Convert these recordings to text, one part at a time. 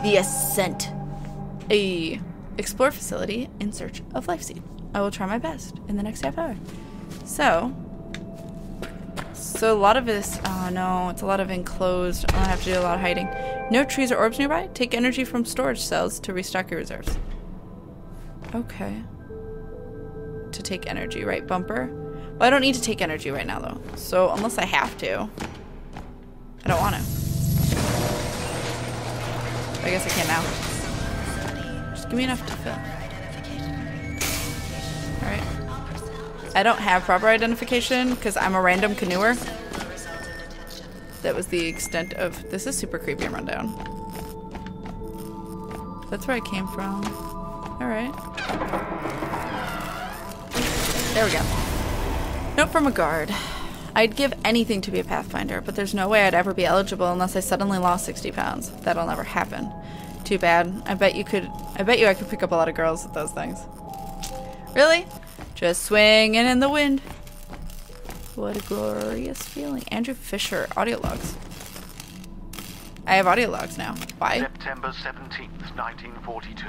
The Ascent. A explore facility in search of life seed. I will try my best in the next half hour. So a lot of this, oh no, it's a lot of enclosed. I'm gonna have to do a lot of hiding. No trees or orbs nearby. Take energy from storage cells to restock your reserves. Okay. To take energy, right, bumper? Well, I don't need to take energy right now though. So unless I have to, I don't want to. I guess I can now. Just give me enough to fill. Alright. I don't have proper identification because I'm a random canoer. That was the extent of... This is super creepy and rundown. That's where I came from. Alright. There we go. Note from a guard. I'd give anything to be a Pathfinder, but there's no way I'd ever be eligible unless I suddenly lost 60 pounds. That'll never happen. Too bad. I bet you I could pick up a lot of girls with those things. Really? Just swinging in the wind. What a glorious feeling. Andrew Fisher, audio logs. I have audio logs now. Why? September 17th, 1942.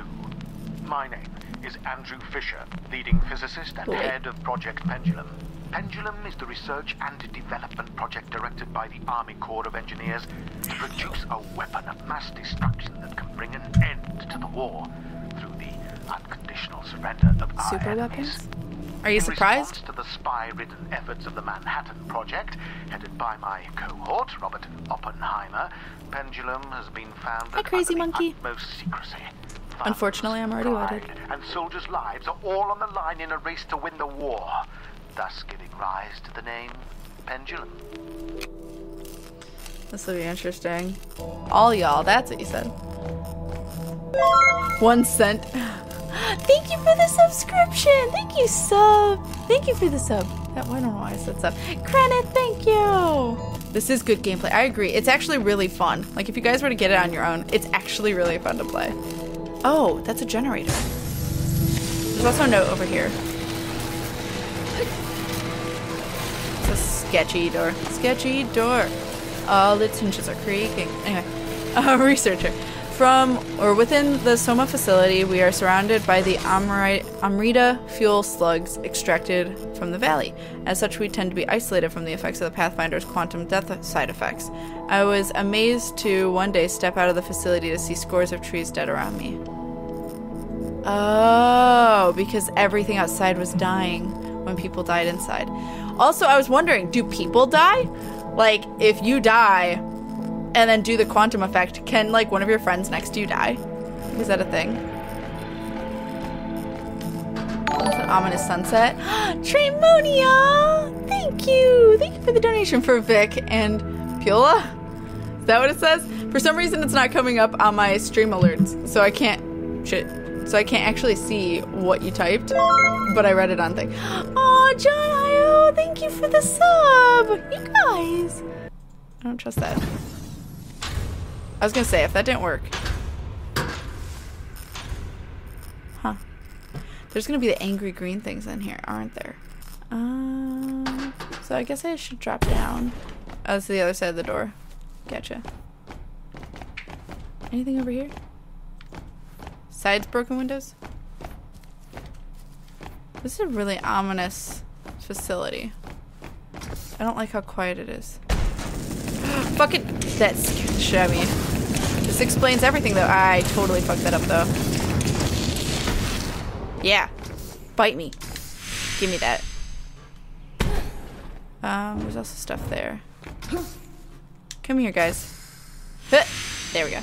My name is Andrew Fisher, leading physicist and head of Project Pendulum. Pendulum is the research and development project directed by the Army Corps of Engineers to produce a weapon of mass destruction that can bring an end to the war through the unconditional surrender of our super enemies. weapons? Are you surprised? In response to the spy-ridden efforts of the Manhattan Project, headed by my cohort, Robert Oppenheimer, Pendulum has been founded Hi, crazy under monkey. the utmost secrecy. Unfortunately, I'm already Pride wedded. and soldiers' lives are all on the line in a race to win the war, thus giving rise to the name Pendulum. This will be interesting. All y'all, that's what you said. 1 cent. Thank you for the subscription. Thank you, sub. Thank you for the sub. I don't know why I said sub. Credit, thank you. This is good gameplay. I agree. It's actually really fun. Like, if you guys were to get it on your own, it's actually really fun to play. Oh, that's a generator. There's also a note over here. It's a sketchy door. Sketchy door. All its hinges are creaking. Anyway, a researcher. From or within the Soma Facility, we are surrounded by the Amrita fuel slugs extracted from the valley. As such, we tend to be isolated from the effects of the Pathfinder's quantum death side effects. I was amazed to one day step out of the facility to see scores of trees dead around me. Oh, because everything outside was dying when people died inside. Also, I was wondering, do people die? Like, if you die and then do the quantum effect, can, like, one of your friends next to you die? Is that a thing? It's an ominous sunset. Tremonia! Thank you! Thank you for the donation for Vic and Pula. Is that what it says? For some reason, it's not coming up on my stream alerts, so I can't... So I can't actually see what you typed, but I read it on thing. Oh, John Io, thank you for the sub! You guys! I don't trust that. I was gonna say, if that didn't work. Huh. There's gonna be the angry green things in here, aren't there? So I guess I should drop down. Oh, it's the other side of the door. Gotcha. Anything over here? Sides broken windows? This is a really ominous facility. I don't like how quiet it is. Fucking, that scared the shit out of me. This explains everything though. I totally fucked that up though. Yeah. Bite me. Give me that. There's also stuff there. Come here, guys. There we go.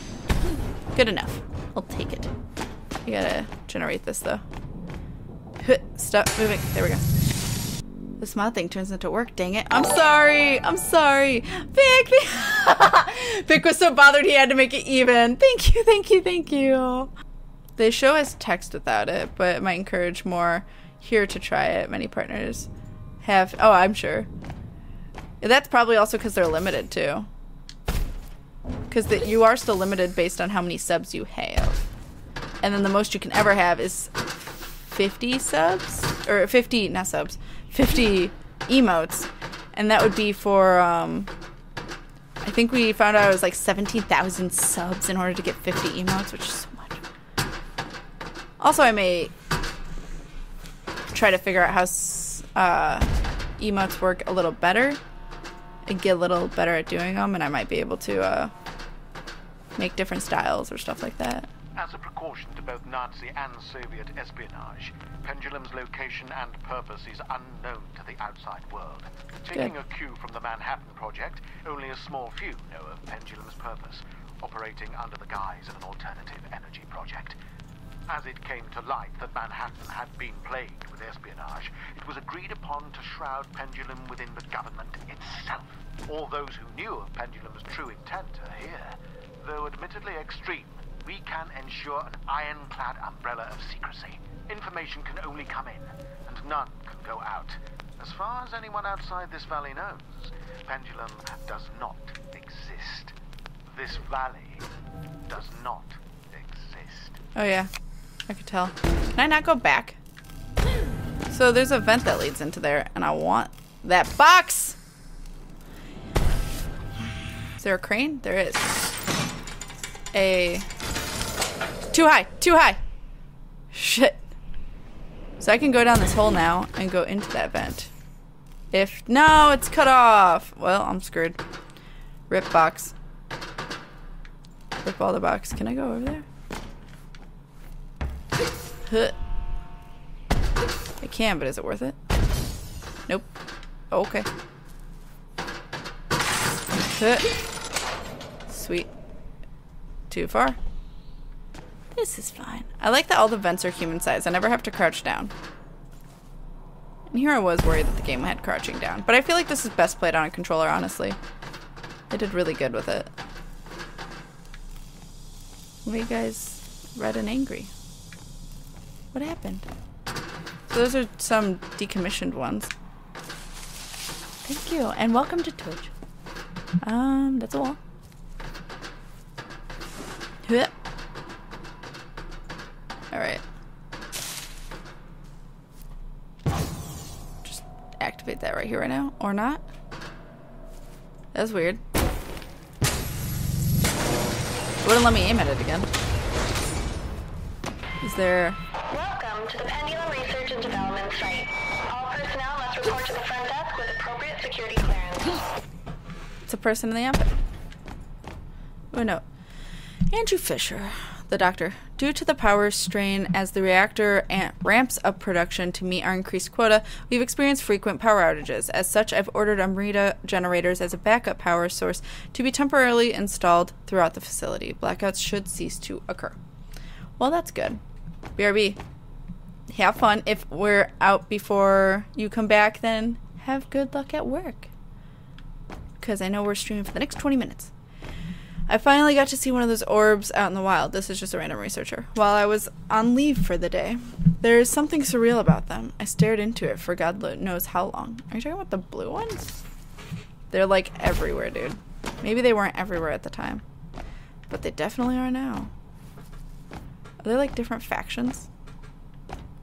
Good enough. I'll take it. You gotta generate this though. Stop moving. There we go. The smile thing turns into work, dang it. I'm sorry. I'm sorry. Vic! Vic was so bothered he had to make it even. Thank you, thank you, thank you. They show us text without it, but it might encourage more here to try it. Many partners have... Oh, I'm sure. That's probably also because they're limited too. Because you are still limited based on how many subs you have. And then the most you can ever have is 50 subs? Or 50, not subs, 50 emotes. And that would be for I think we found out it was like 17,000 subs in order to get 50 emotes, which is so much. Also, I may try to figure out how emotes work a little better and get a little better at doing them, and I might be able to make different styles or stuff like that. As a precaution to both Nazi and Soviet espionage, Pendulum's location and purpose is unknown to the outside world. Taking a cue from the Manhattan Project, only a small few know of Pendulum's purpose, operating under the guise of an alternative energy project. As it came to light that Manhattan had been plagued with espionage, it was agreed upon to shroud Pendulum within the government itself. All those who knew of Pendulum's true intent are here. Though admittedly extreme, we can ensure an ironclad umbrella of secrecy. Information can only come in, and none can go out. As far as anyone outside this valley knows, Pendulum does not exist. This valley does not exist. Oh yeah, I could tell. Can I not go back? So there's a vent that leads into there, and I want that box! Is there a crane? There is. Too high! Too high! Shit. So I can go down this hole now and go into that vent. No, it's cut off! Well, I'm screwed. Rip box. Rip all the box. Can I go over there? Huh. I can, but is it worth it? Nope. Okay. Huh. Sweet. Too far. This is fine. I like that all the vents are human size. I never have to crouch down. And here I was worried that the game had crouching down. But I feel like this is best played on a controller, honestly. I did really good with it. Why are you guys red and angry? What happened? So those are some decommissioned ones. Thank you. And welcome to Twitch. That's a wall. Alright. Just activate that right here right now. Or not. That's weird. It wouldn't let me aim at it again. Is there... Welcome to the Pendulum Research and Development Site. All personnel must report to the front desk with appropriate security clearance. It's a person in the outfit. Oh no. Andrew Fisher, the doctor. Due to the power strain as the reactor ramps up production to meet our increased quota, we've experienced frequent power outages. As such, I've ordered Amrita generators as a backup power source to be temporarily installed throughout the facility. Blackouts should cease to occur. Well, that's good. BRB, have fun. If we're out before you come back, then have good luck at work. Because I know we're streaming for the next 20 minutes. I finally got to see one of those orbs out in the wild. This is just a random researcher. While I was on leave for the day, there is something surreal about them. I stared into it for God knows how long. Are you talking about the blue ones? They're like everywhere, dude. Maybe they weren't everywhere at the time. But they definitely are now. Are they like different factions?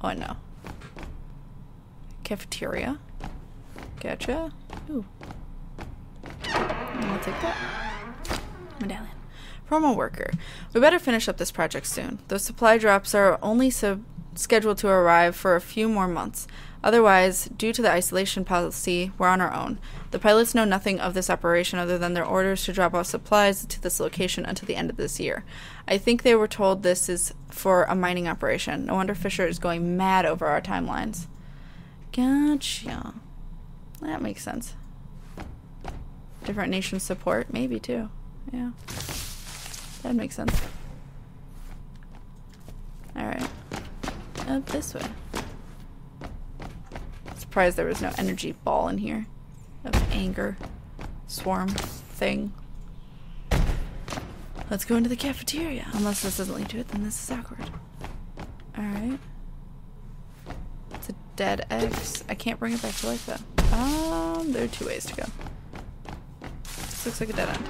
Oh no. Cafeteria. Gotcha. Ooh. I'll take that. Medallion. Promo worker. We better finish up this project soon. Those supply drops are only scheduled to arrive for a few more months. Otherwise, due to the isolation policy, we're on our own. The pilots know nothing of this operation other than their orders to drop off supplies to this location until the end of this year. I think they were told this is for a mining operation. No wonder Fisher is going mad over our timelines. Gotcha. That makes sense. Different nation support, maybe too. Yeah. That makes sense. Alright. Up this way. Surprised there was no energy ball in here. Of anger. Swarm thing. Let's go into the cafeteria. Unless this doesn't lead to it, then this is awkward. Alright. It's a dead X. I can't bring it back to life though. There are two ways to go. This looks like a dead end.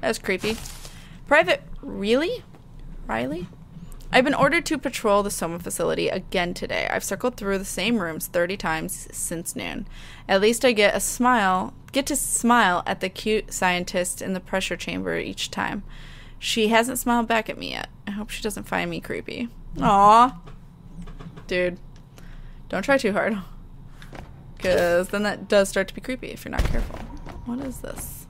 That's creepy. Private... Really? Riley? I've been ordered to patrol the Soma Facility again today. I've circled through the same rooms 30 times since noon. At least I get a smile get to smile at the cute scientist in the pressure chamber each time. She hasn't smiled back at me yet. I hope she doesn't find me creepy. Aw. Dude. Don't try too hard. Because then that does start to be creepy if you're not careful. What is this?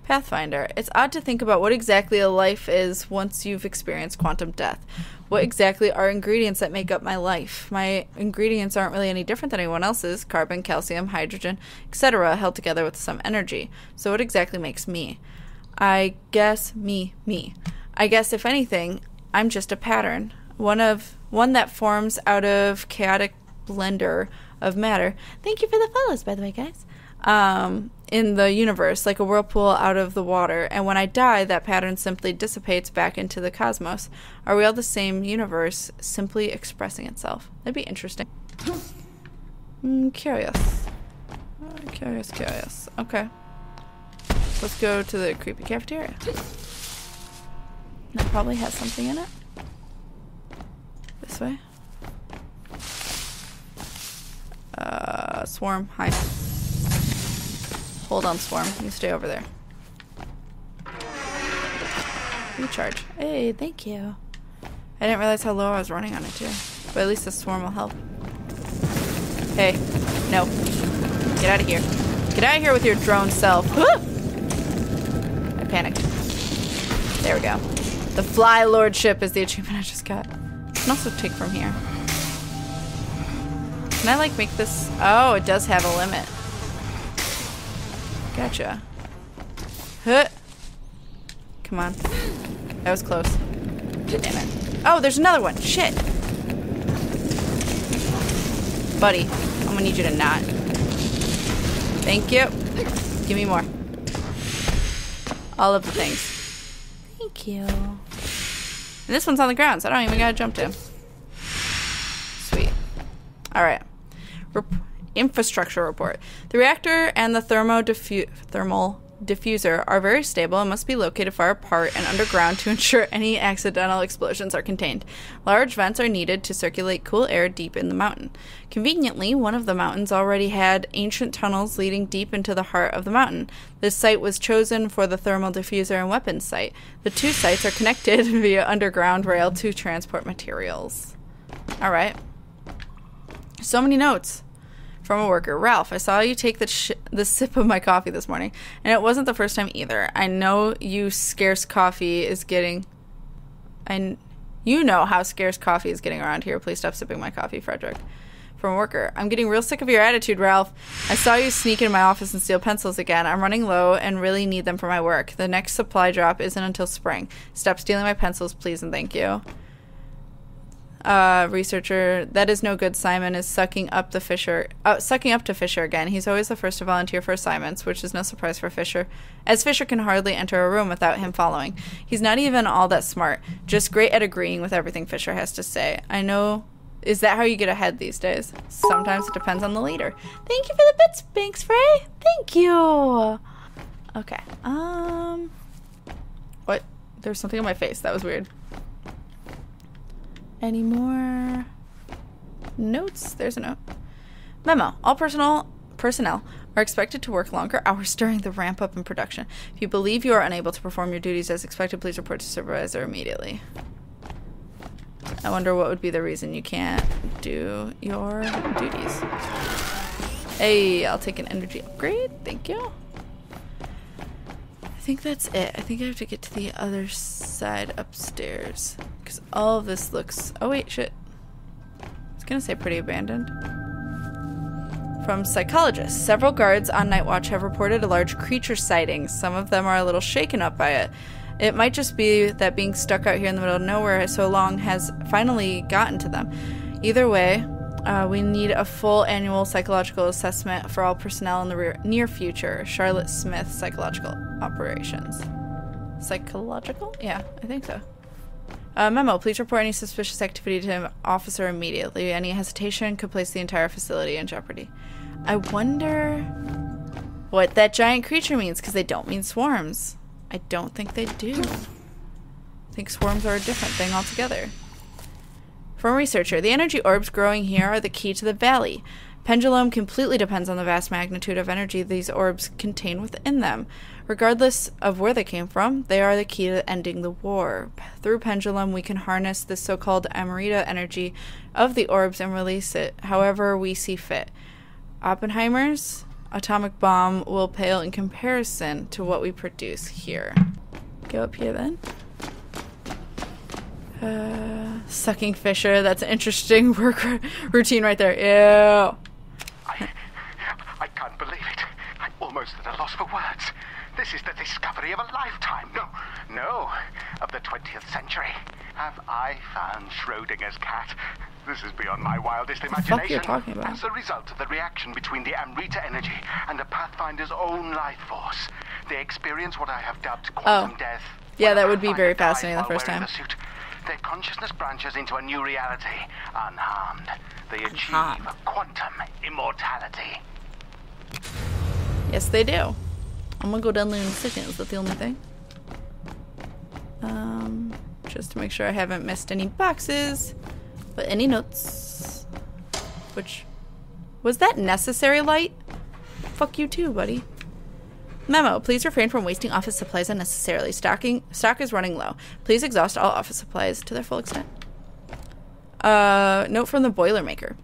Pathfinder. It's odd to think about what exactly a life is once you've experienced quantum death. What exactly are ingredients that make up my life? My ingredients aren't really any different than anyone else's. Carbon, calcium, hydrogen, etc. held together with some energy. So what exactly makes me? I guess me. I guess if anything, I'm just a pattern. One that forms out of chaotic blender of matter. Thank you for the follows, by the way, guys. In the universe, like a whirlpool out of the water, and when I die, that pattern simply dissipates back into the cosmos. Are we all the same universe, simply expressing itself? That'd be interesting. Curious. Curious. Okay. Let's go to the creepy cafeteria. That probably has something in it. This way. Swarm, hi. Hold on, Swarm. You stay over there. Recharge. Hey, thank you. I didn't realize how low I was running on it, too. But at least the Swarm will help. Hey. No. Get out of here. Get out of here with your drone self. I panicked. There we go. The Fly Lordship is the achievement I just got. I can also take from here. Can I, like, make this... Oh, it does have a limit. Gotcha. Huh. Come on. That was close. Damn it. Oh, there's another one. Shit. Buddy, I'm gonna need you to not. Thank you. Give me more. All of the things. Thank you. And this one's on the ground, so I don't even gotta jump to. Sweet. Alright. Infrastructure report. The reactor and the thermal diffuser are very stable and must be located far apart and underground to ensure any accidental explosions are contained. Large vents are needed to circulate cool air deep in the mountain. Conveniently, one of the mountains already had ancient tunnels leading deep into the heart of the mountain. This site was chosen for the thermal diffuser and weapons site. The two sites are connected via underground rail to transport materials. Alright. So many notes. From a worker. Ralph, I saw you take the sip of my coffee this morning, and it wasn't the first time either. I know you scarce coffee is getting... You know how scarce coffee is getting around here. Please stop sipping my coffee, Frederick. From a worker. I'm getting real sick of your attitude, Ralph. I saw you sneak into my office and steal pencils again. I'm running low and really need them for my work. The next supply drop isn't until spring. Stop stealing my pencils, please, and thank you. Researcher, that is no good. Simon is sucking up to Fisher again. He's always the first to volunteer for assignments, which is no surprise for Fisher, as Fisher can hardly enter a room without him following. He's not even all that smart, just great at agreeing with everything Fisher has to say. I know. Is that how you get ahead these days? Sometimes it depends on the leader. Thank you for the bits, Binks Frey. Thank you. Okay. What? There's something on my face. That was weird. Any more notes? There's a note. Memo. All personnel are expected to work longer hours during the ramp up in production. If you believe you are unable to perform your duties as expected, please report to supervisor immediately. I wonder what would be the reason you can't do your duties. Hey, I'll take an energy upgrade. Thank you. I think that's it. I think I have to get to the other side upstairs. Because all of this looks... Oh, wait, shit. I was going to say pretty abandoned. From psychologists. Several guards on night watch have reported a large creature sighting. Some of them are a little shaken up by it. It might just be that being stuck out here in the middle of nowhere so long has finally gotten to them. Either way, we need a full annual psychological assessment for all personnel in the near future. Charlotte Smith, Psychological Operations. Psychological? Yeah, I think so. Memo, please report any suspicious activity to an officer immediately. Any hesitation could place the entire facility in jeopardy. I wonder what that giant creature means, because they don't mean swarms. I don't think they do. I think swarms are a different thing altogether. From a researcher, the energy orbs growing here are the key to the valley. Pendulum completely depends on the vast magnitude of energy these orbs contain within them. Regardless of where they came from, they are the key to ending the war. Through Pendulum, we can harness the so-called Amrita energy of the orbs and release it however we see fit. Oppenheimer's atomic bomb will pale in comparison to what we produce here. Go up here then. Sucking Fisher, that's an interesting work routine right there. Ew. I can't believe it. I'm almost at a loss for words. This is the discovery of a lifetime. No, of the 20th century. Have I found Schrodinger's cat? This is beyond my wildest imagination. What the fuck are you talking about? As a result of the reaction between the Amrita energy and the Pathfinder's own life force, they experience what I have dubbed quantum death. Yeah, that would be very fascinating the first time. Their consciousness branches into a new reality, unharmed. They achieve quantum immortality. Yes, they do. I'm gonna go down there in a second. Is that the only thing? Just to make sure I haven't missed any boxes. But any notes? Which... Was that necessary, Light? Fuck you too, buddy. Memo, please refrain from wasting office supplies unnecessarily. Stock is running low. Please exhaust all office supplies to their full extent. Note from the Boilermaker.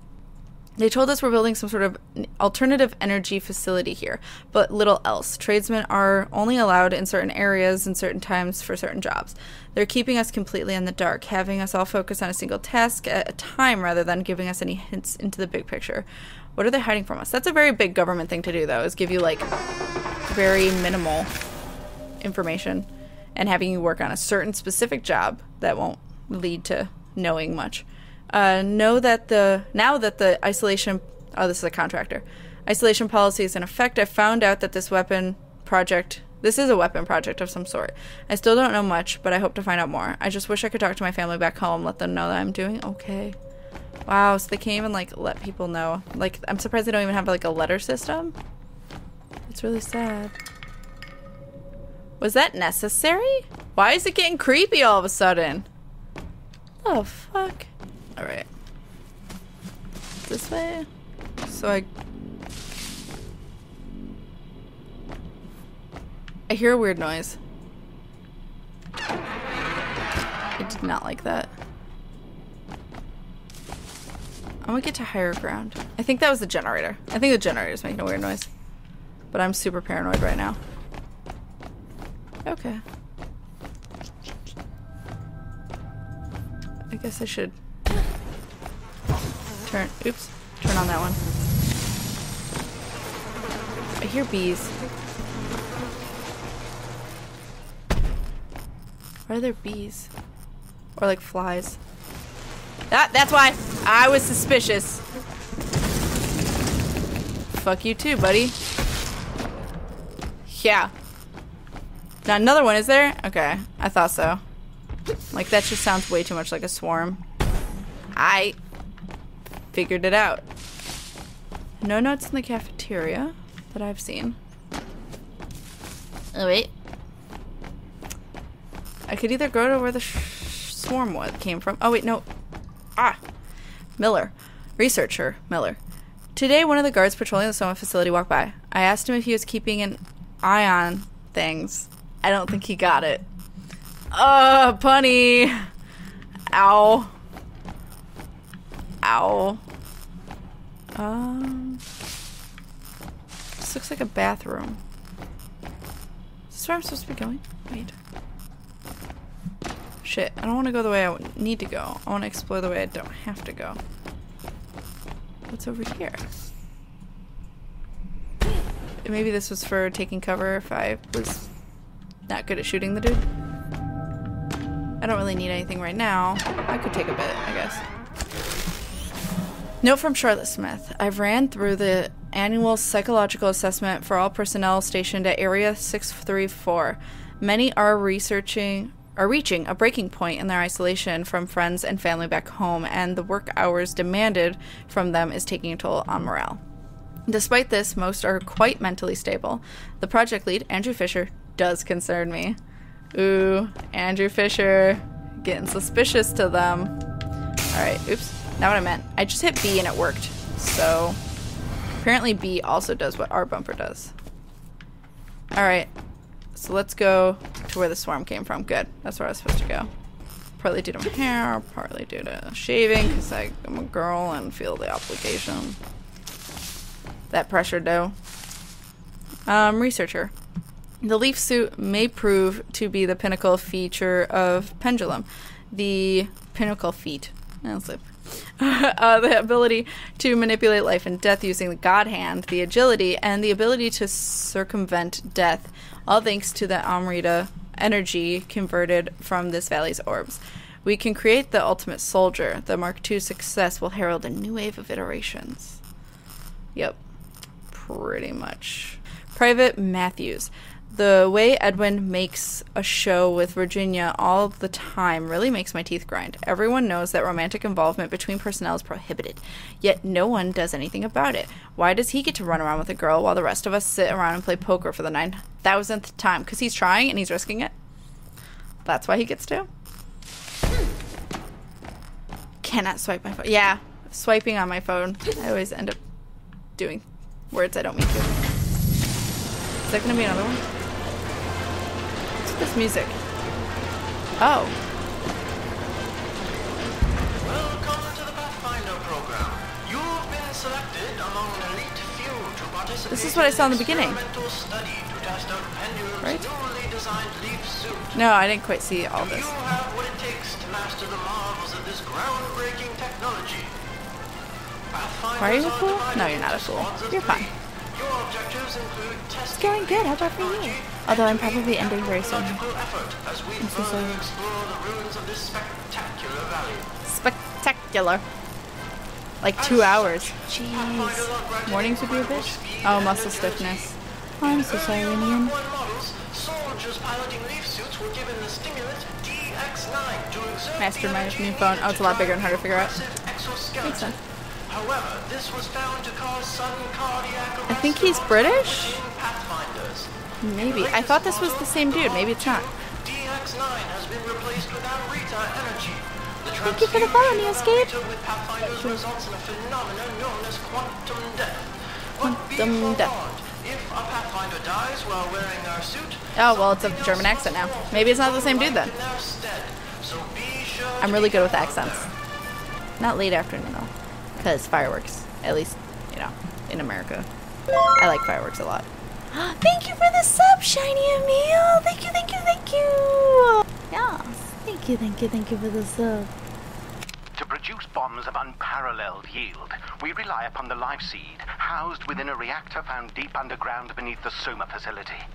They told us we're building some sort of alternative energy facility here, but little else. Tradesmen are only allowed in certain areas and certain times for certain jobs. They're keeping us completely in the dark, having us all focus on a single task at a time rather than giving us any hints into the big picture. What are they hiding from us? That's a very big government thing to do, though, is give you, like, very minimal information and having you work on a certain specific job that won't lead to knowing much. Now that the isolation... Oh, this is a contractor. Isolation policy is in effect. I found out that this is a weapon project of some sort. I still don't know much, but I hope to find out more. I just wish I could talk to my family back home, let them know that I'm doing okay. Wow, so they can't even, like, let people know. Like, I'm surprised they don't even have, like, a letter system. It's really sad. Was that necessary? Why is it getting creepy all of a sudden? Oh, fuck. Alright. This way? So I hear a weird noise. I did not like that. I'm gonna get to higher ground. I think that was the generator. I think the generator's making a weird noise. But I'm super paranoid right now. Okay. I guess I should turn on that one. I hear bees. Why are there bees? Or like flies? That's why I was suspicious. Fuck you too, buddy. Yeah. Now another one, is there? Okay, I thought so. Like, that just sounds way too much like a swarm. I figured it out. No notes in the cafeteria that I've seen. Oh, wait. I could either go to where the swarm came from. Oh, wait, no. Ah! Miller. Researcher, Miller. Today, one of the guards patrolling the Soma facility walked by. I asked him if he was keeping an eye on things. I don't think he got it. Punny. Ow. Ow. This looks like a bathroom. Is this where I'm supposed to be going? Wait. Shit, I don't want to go the way I need to go. I want to explore the way I don't have to go. What's over here? Maybe this was for taking cover if I was not good at shooting the dude. I don't really need anything right now. I could take a bit, I guess. Note from Charlotte Smith. I've ran through the annual psychological assessment for all personnel stationed at Area 634. Many are reaching a breaking point in their isolation from friends and family back home, and the work hours demanded from them is taking a toll on morale. Despite this, most are quite mentally stable. The project lead, Andrew Fisher, does concern me. Ooh, Andrew Fisher. Getting suspicious to them. Alright, oops. Not what I meant. I just hit B and it worked. So, Apparently B also does what our bumper does. Alright. So let's go to where the swarm came from. Good. That's where I was supposed to go. Partly due to my hair, partly due to shaving, because I'm a girl and feel the obligation. That pressure though. Researcher. The leaf suit may prove to be the pinnacle feature of Pendulum. The pinnacle feat. The ability to manipulate life and death using the God Hand, the agility, and the ability to circumvent death, all thanks to the Amrita energy converted from this valley's orbs. We can create the ultimate soldier. The Mark II success will herald a new wave of iterations. Yep. Pretty much. Private Matthews. The way Edwin makes a show with Virginia all the time really makes my teeth grind. Everyone knows that romantic involvement between personnel is prohibited, yet no one does anything about it. Why does he get to run around with a girl while the rest of us sit around and play poker for the 9,000th time? Because he's trying and he's risking it? That's why he gets to? Cannot swipe my phone. Yeah, swiping on my phone. I always end up doing words I don't mean to. Is that going to be another one? This music. Oh. Welcome to the Pathfinder program. You've been selected among an elite few to participate. This is what I saw in the beginning. Study to test out Pendulum's right? newly designed leaf suit. No, I didn't quite see all this. You have what it takes to master the marvels of this groundbreaking technology. Are you a fool? No, you're not a fool. You're fine. Your objectives include It's going good. How about for you? Although I'm probably ending very soon. I'm so sorry. Explore the ruins of this spectacular valley. Spectacular. Like 2 hours. Jeez. Mornings would be a bitch? Oh, muscle stiffness. I'm so sorry, Nguyen. Soldiers piloting leaf suits were given the stimulant DX9 to exert Master my new phone. Oh, it's a lot bigger and harder to figure out. Makes sense. However, this was found to cause sudden cardiac arrest. I think he's British? Pathfinders. Maybe. I thought this was the same dude. Maybe it's not. DX9 has been replaced with Amrita energy. The Thank you for the follow, Neoscape. with Pathfinders results in a phenomenon known as quantum death. Quantum death. If a Pathfinder dies while wearing our suit, Oh, well, it's a German accent now. Maybe it's not the same dude then. in their stead. So be sure I'm really good with accents. Not late afternoon, though. Because fireworks. At least, you know, in America. I like fireworks a lot. Thank you for the sub, Shiny Emil! Thank you, thank you, thank you! Yes. Thank you, thank you, thank you for the sub. To produce bombs of unparalleled yield, we rely upon the life seed housed within a reactor found deep underground beneath the Soma Facility.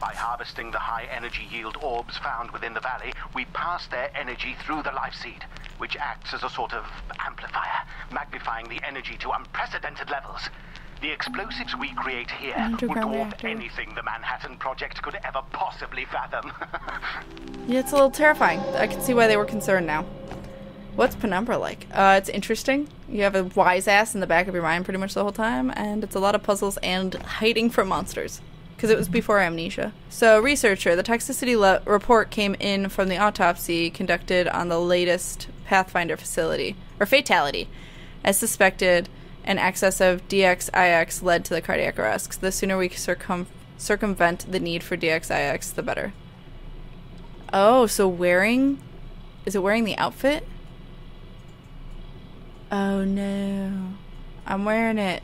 By harvesting the high energy yield orbs found within the valley, we pass their energy through the life seed, which acts as a sort of amplifier, magnifying the energy to unprecedented levels. The explosives we create here would dwarf anything the Manhattan Project could ever possibly fathom. Yeah, it's a little terrifying. I can see why they were concerned now. What's Penumbra like? It's interesting. You have a wise ass in the back of your mind pretty much the whole time, and it's a lot of puzzles and hiding from monsters. Because it was before amnesia. So, researcher, the toxicity report came in from the autopsy conducted on the latest Pathfinder facility, or fatality. As suspected, an excess of DXIX led to the cardiac arrest. The sooner we circumvent the need for DXIX, the better. Oh, so wearing... Is it wearing the outfit? Oh no. I'm wearing it.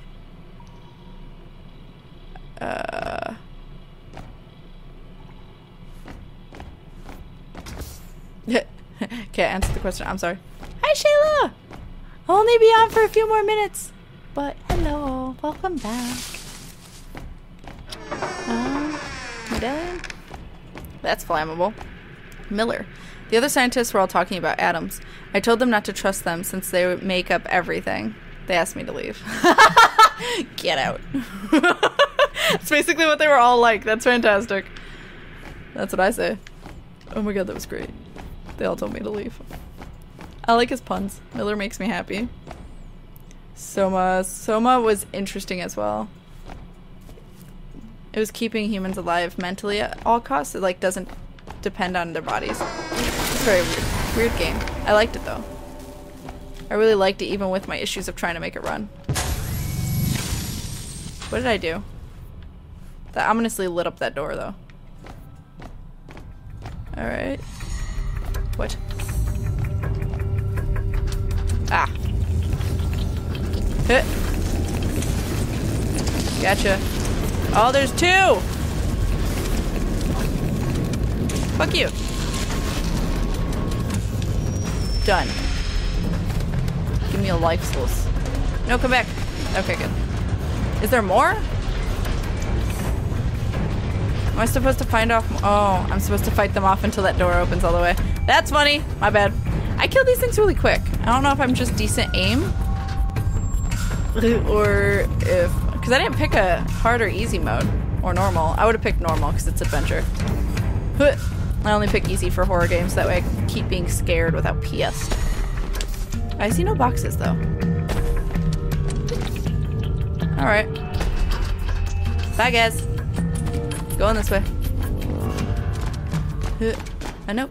Can't answer the question. I'm sorry. Hi, Shayla! I'll only be on for a few more minutes. But hello. Welcome back. Medallion? That's flammable. Miller. The other scientists were all talking about atoms. I told them not to trust them since they would make up everything. They asked me to leave. Get out. That's basically what they were all like. That's fantastic. That's what I say. Oh my god, that was great. They all told me to leave. I like his puns. Miller makes me happy. Soma was interesting as well. It was keeping humans alive mentally at all costs. It like doesn't depend on their bodies. It's a very weird game. I liked it though. I really liked it even with my issues of trying to make it run. What did I do? That ominously lit up that door, though. Alright. What? Ah. Hit. Gotcha. Oh, there's two! Fuck you. Done. Give me a life source. No, come back. Okay, good. Is there more? Am I supposed to find off? Oh, I'm supposed to fight them off until that door opens all the way. That's funny. My bad. I kill these things really quick. I don't know if I'm just decent aim. Or if... Because I didn't pick a hard or easy mode. Or normal. I would have picked normal because it's adventure. I only pick easy for horror games. That way I can keep being scared without pissed. I see no boxes though. Alright. Bye guys. Going this way. I know.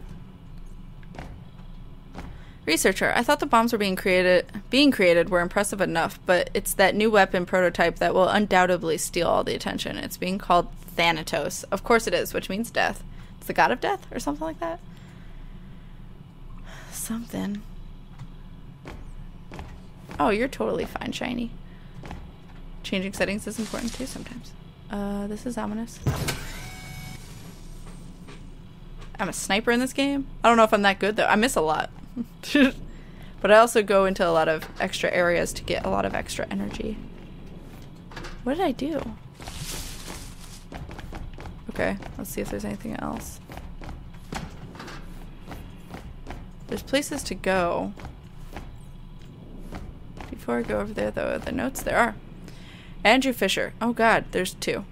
Researcher, I thought the bombs were being created were impressive enough, but it's that new weapon prototype that will undoubtedly steal all the attention. It's being called Thanatos. Of course it is, which means death. It's the god of death or something like that. Something. Oh, you're totally fine, Shiny. Changing settings is important too sometimes. This is ominous. I'm a sniper in this game. I don't know if I'm that good though. I miss a lot. But I also go into a lot of extra areas to get a lot of extra energy. What did I do? Okay, let's see if there's anything else. There's places to go. Before I go over there though, the notes there are. Andrew Fisher. Oh god, there's two.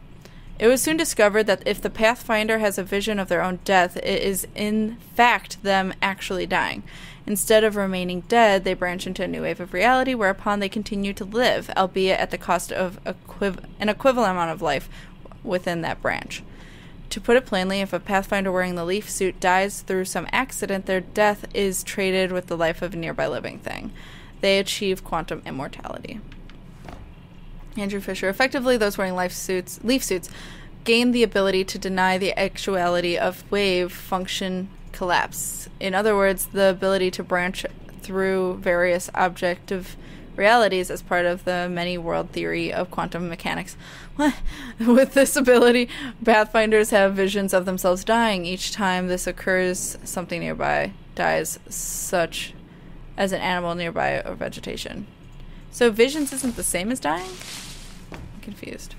It was soon discovered that if the Pathfinder has a vision of their own death, it is in fact them actually dying. Instead of remaining dead, they branch into a new wave of reality, whereupon they continue to live, albeit at the cost of an equivalent amount of life within that branch. To put it plainly, if a Pathfinder wearing the leaf suit dies through some accident, their death is traded with the life of a nearby living thing. They achieve quantum immortality. Andrew Fisher. Effectively, those wearing leaf suits gain the ability to deny the actuality of wave function collapse. In other words, the ability to branch through various objective realities as part of the many-world theory of quantum mechanics. With this ability, Pathfinders have visions of themselves dying. Each time this occurs, something nearby dies, such as an animal nearby or vegetation. So visions isn't the same as dying? I'm confused.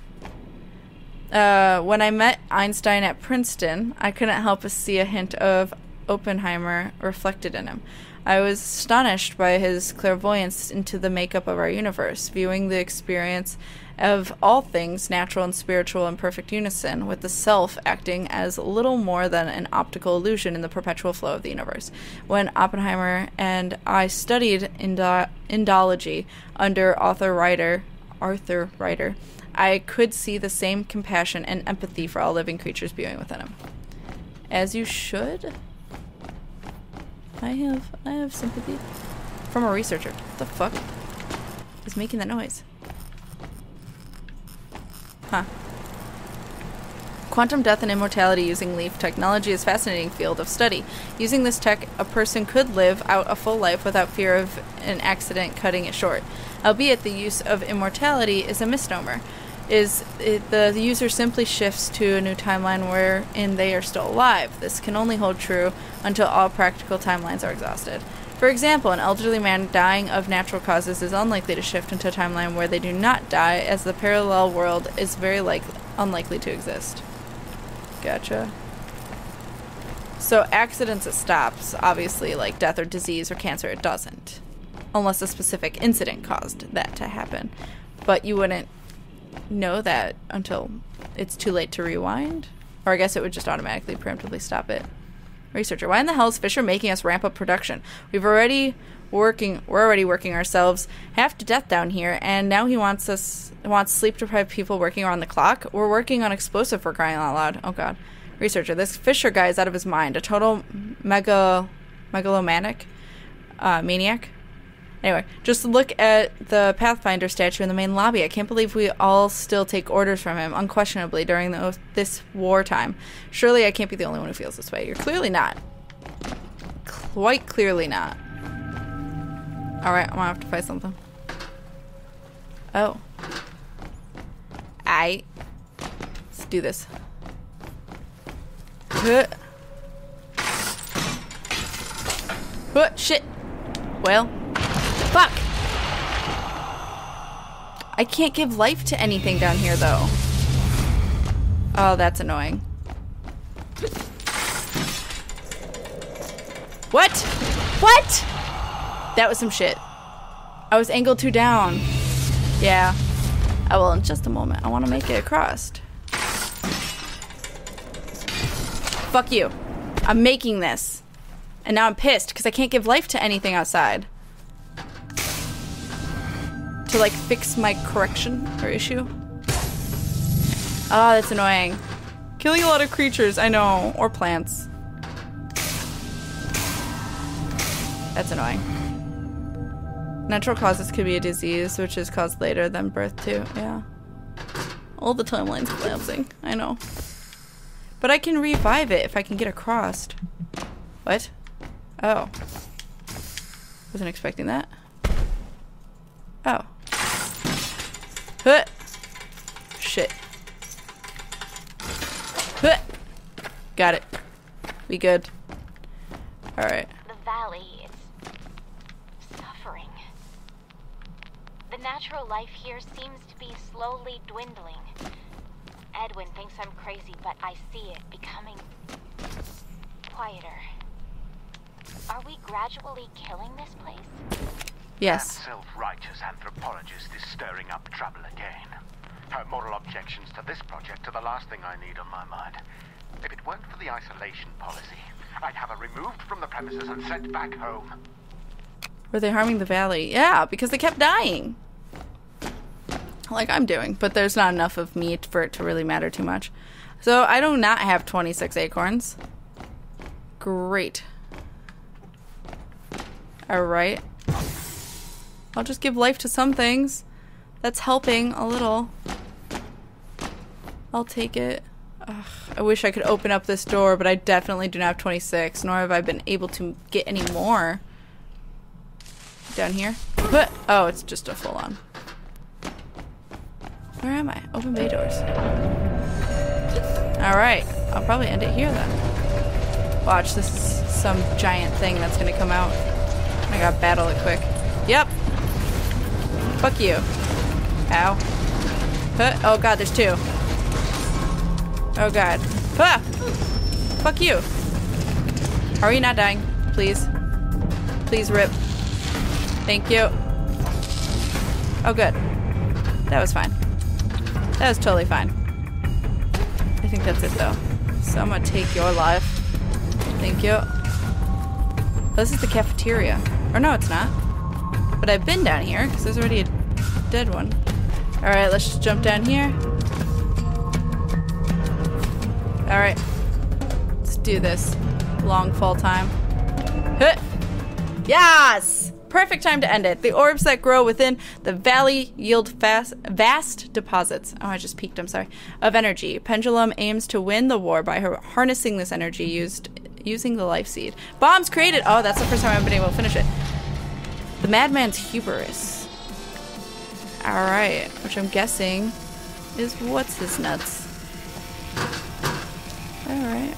When I met Einstein at Princeton, I couldn't help but see a hint of Oppenheimer reflected in him. I was astonished by his clairvoyance into the makeup of our universe, viewing the experience of all things natural and spiritual in perfect unison, with the self acting as little more than an optical illusion in the perpetual flow of the universe. When Oppenheimer and I studied Indology under Arthur Ryder, I could see the same compassion and empathy for all living creatures viewing within him. As you should. I have sympathy from a researcher. What the fuck is making that noise? Huh. Quantum death and immortality using leaf technology is a fascinating field of study. Using this tech, a person could live out a full life without fear of an accident cutting it short. Albeit the use of immortality is a misnomer. The user simply shifts to a new timeline wherein they are still alive. This can only hold true until all practical timelines are exhausted. For example, an elderly man dying of natural causes is unlikely to shift into a timeline where they do not die, as the parallel world is very unlikely to exist. Gotcha. So accidents it stops, obviously, like death or disease or cancer it doesn't. Unless a specific incident caused that to happen. But you wouldn't know that until it's too late to rewind? Or I guess it would just automatically preemptively stop it. Researcher, why in the hell is Fisher making us ramp up production? We're already working ourselves half to death down here, and now he wants sleep-deprived people working around the clock? We're working on explosive for crying out loud. Oh god. Researcher, this Fisher guy is out of his mind. A total megalomaniac? Maniac? Anyway, just look at the Pathfinder statue in the main lobby. I can't believe we all still take orders from him, unquestionably, during this wartime. Surely I can't be the only one who feels this way. You're clearly not. Quite clearly not. Alright, I'm gonna have to fight something. Oh. Let's do this. Shit. Well. Fuck. I can't give life to anything down here, though. Oh, that's annoying. What? What? That was some shit. I was angled too down. Yeah. Oh, well, in just a moment. I want to make it across. Fuck you. I'm making this. And now I'm pissed because I can't give life to anything outside. To, like, fix my correction or issue. Oh, that's annoying. Killing a lot of creatures, I know. Or plants. That's annoying. Natural causes could be a disease, which is caused later than birth, too. Yeah. All the timeline's collapsing. I know. But I can revive it if I can get across. What? Oh. Wasn't expecting that. Oh. Huh. Shit. Huh. Got it. We good. Alright. The valley is suffering. The natural life here seems to be slowly dwindling. Edwin thinks I'm crazy, but I see it becoming quieter. Are we gradually killing this place? Yes. That self-righteous anthropologist is stirring up trouble again. Her moral objections to this project are the last thing I need on my mind. If it weren't for the isolation policy, I'd have her removed from the premises and sent back home. Were they harming the valley? Yeah, because they kept dying. Like I'm doing, but there's not enough of me for it to really matter too much. So I do not have 26 acorns. Great. Alright. I'll just give life to some things. That's helping a little. I'll take it. Ugh, I wish I could open up this door, but I definitely do not have 26, nor have I been able to get any more. Down here. Oh, it's just a full-on. Where am I? Open bay doors. Alright. I'll probably end it here then. Watch, this is some giant thing that's gonna come out. I gotta battle it quick. Yep. Fuck you. Ow. Oh god, there's two. Oh god. Ah! Fuck you. Are you not dying? Please. Please rip. Thank you. Oh good. That was fine. That was totally fine. I think that's it though. So I'm gonna take your life. Thank you. This is the cafeteria. Or no, it's not. But I've been down here because there's already a dead one. Alright, let's just jump down here. Alright. Let's do this. Long fall time. Huh. Yes! Perfect time to end it. The orbs that grow within the valley yield vast deposits. Oh, I just peeked, I'm sorry. Of energy. Pendulum aims to win the war by harnessing this energy using the life seed. Bombs created! Oh, that's the first time I've been able to finish it. The madman's hubris. Alright, which I'm guessing is what's his nuts. Alright.